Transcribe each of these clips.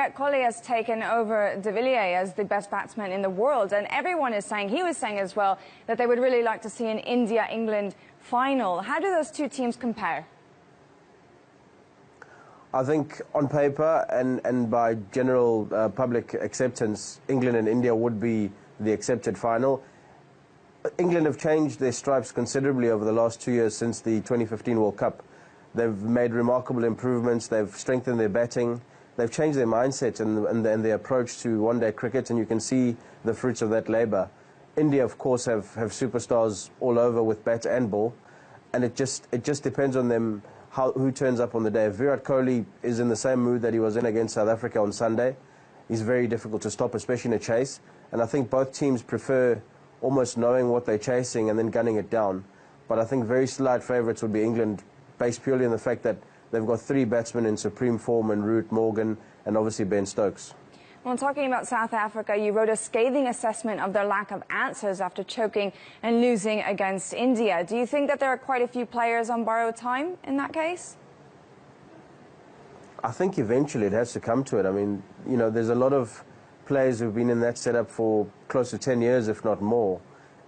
Virat Kohli has taken over de Villiers as the best batsman in the world, and everyone is saying, he was saying as well, that they would really like to see an India-England final. How do those two teams compare? I think on paper and by general public acceptance, England and India would be the accepted final. England have changed their stripes considerably over the last 2 years since the 2015 World Cup. They've made remarkable improvements, they've strengthened their batting, they've changed their mindset and their approach to one-day cricket, and you can see the fruits of that labour. India, of course, have superstars all over with bat and ball, and it just depends on them who turns up on the day. If Virat Kohli is in the same mood that he was in against South Africa on Sunday, he's very difficult to stop, especially in a chase, and I think both teams prefer almost knowing what they're chasing and then gunning it down. But I think very slight favourites would be England, based purely on the fact that they've got three batsmen in supreme form, and Root, Morgan, and obviously Ben Stokes. Well, talking about South Africa, you wrote a scathing assessment of their lack of answers after choking and losing against India. Do you think that there are quite a few players on borrowed time in that case? I think eventually it has to come to it. I mean, you know, there's a lot of players who've been in that setup for close to 10 years, if not more.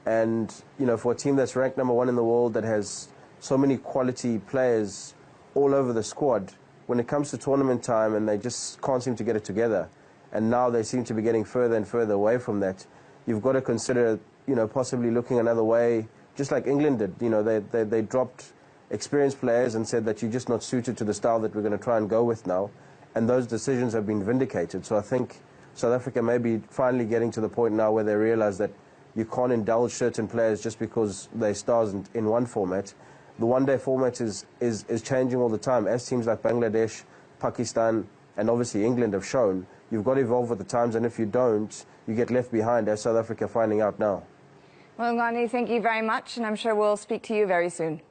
And, you know, for a team that's ranked #1 in the world, that has so many quality players all over the squad, when it comes to tournament time and they just can't seem to get it together, and now they seem to be getting further and further away from that, you've got to consider, you know, possibly looking another way, just like England did. You know, they dropped experienced players and said that you're just not suited to the style that we're going to try and go with now, and those decisions have been vindicated. So I think South Africa may be finally getting to the point now where they realize that you can't indulge certain players just because they're stars in one format. The one-day format is changing all the time, as teams like Bangladesh, Pakistan, and obviously England have shown. You've got to evolve with the times, and if you don't, you get left behind, as South Africa are finding out now. Well, Ngani, thank you very much, and I'm sure we'll speak to you very soon.